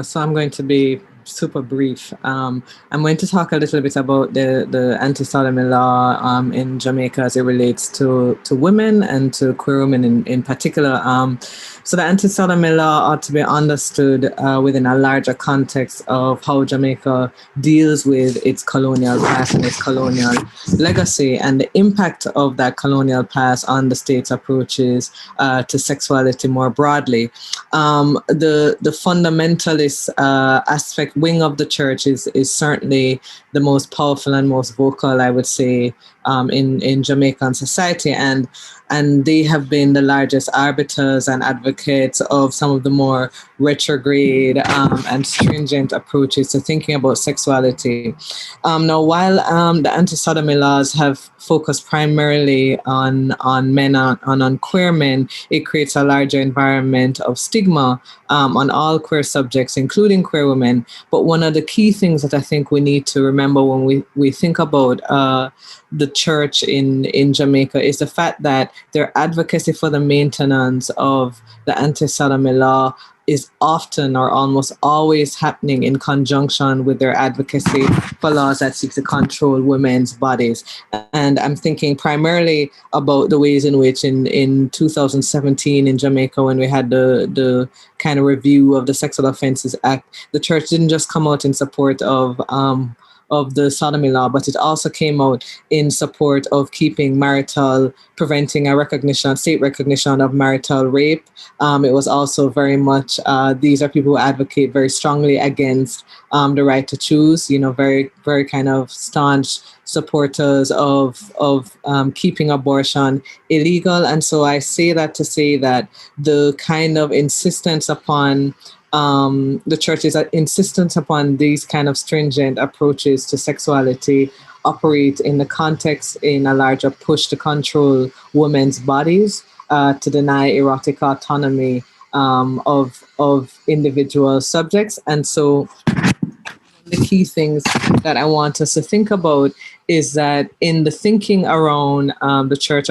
So I'm going to be super brief. I'm going to talk a little bit about the anti-sodomy law in Jamaica as it relates to women and to queer women in particular. So the anti-sodomy law ought to be understood within a larger context of how Jamaica deals with its colonial past and its colonial legacy, and the impact of that colonial past on the state's approaches to sexuality more broadly. The fundamentalist aspect wing of the church is certainly the most powerful and most vocal, I would say, in Jamaican society, and they have been the largest arbiters and advocates of some of the more retrograde and stringent approaches to thinking about sexuality. Now, while the anti-sodomy laws have focused primarily on men, on queer men, it creates a larger environment of stigma on all queer subjects, including queer women. But one of the key things that I think we need to remember when we think about the church in Jamaica is the fact that their advocacy for the maintenance of the anti-sodomy law is often or almost always happening in conjunction with their advocacy for laws that seek to control women's bodies. And I'm thinking primarily about the ways in which in 2017 in Jamaica, when we had the kind of review of the Sexual Offences Act, the church didn't just come out in support of the sodomy law, but it also came out in support of preventing state recognition of marital rape. It was also very much, these are people who advocate very strongly against the right to choose, very, very kind of staunch supporters of keeping abortion illegal. And so I say that to say that the kind of insistence upon the church's insistence upon these kind of stringent approaches to sexuality operate in the context in a larger push to control women's bodies, to deny erotic autonomy of individual subjects. And so the key things that I want us to think about is that in the thinking around the church's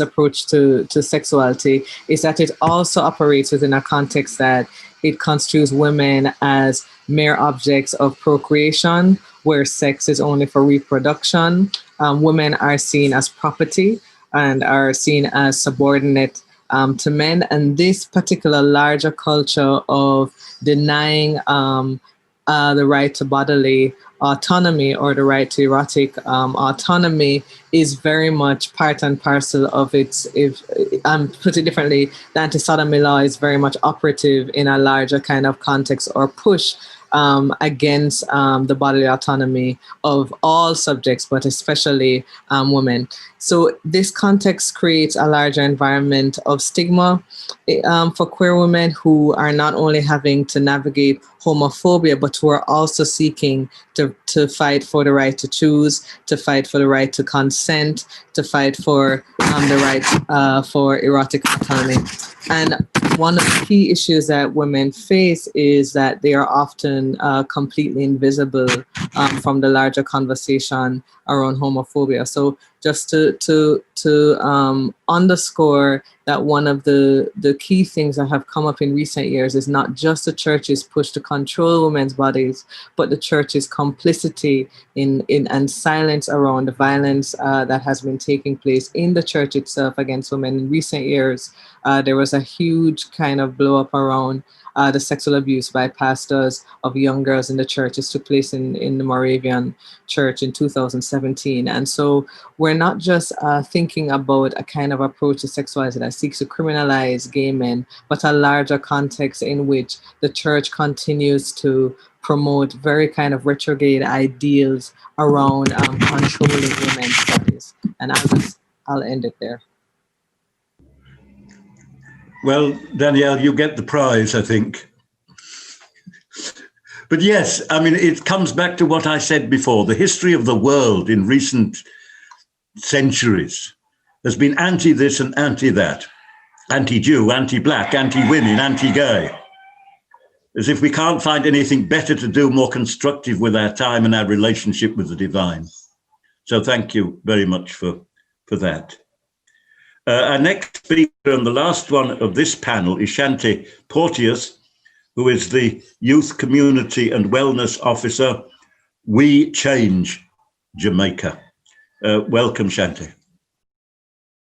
approach to sexuality is that it also operates within a context that it construes women as mere objects of procreation, where sex is only for reproduction. Women are seen as property and are seen as subordinate to men. And this particular larger culture of denying the right to bodily autonomy or the right to erotic autonomy is very much part and parcel of its, if put it differently, the anti-sodomy law is very much operative in a larger kind of context or push against the bodily autonomy of all subjects, but especially women. So this context creates a larger environment of stigma for queer women who are not only having to navigate homophobia, but who are also seeking to fight for the right to choose, to fight for the right to consent, to fight for the right for erotic autonomy. And one of the key issues that women face is that they are often completely invisible from the larger conversation around homophobia. So just to underscore that one of the key things that have come up in recent years is not just the church's push to control women's bodies, but the church's complicity in and silence around the violence that has been taking place in the church itself against women in recent years. There was a huge kind of blow up around the sexual abuse by pastors of young girls in the church. This took place in the Moravian church in 2017. And so we're not just thinking about a kind of approach to sexuality that seeks to criminalize gay men, but a larger context in which the church continues to promote very kind of retrograde ideals around controlling women's bodies. And I'll end it there. Well, Danielle, you get the prize, I think. But yes, I mean, it comes back to what I said before. The history of the world in recent centuries has been anti-this and anti-that, anti-Jew, anti-black, anti-women, anti-gay, as if we can't find anything better to do, more constructive with our time and our relationship with the divine. So thank you very much for that. Our next speaker and the last one of this panel is Shanti Porteous, who is the Youth Community and Wellness Officer. We Change Jamaica. Welcome, Shanti.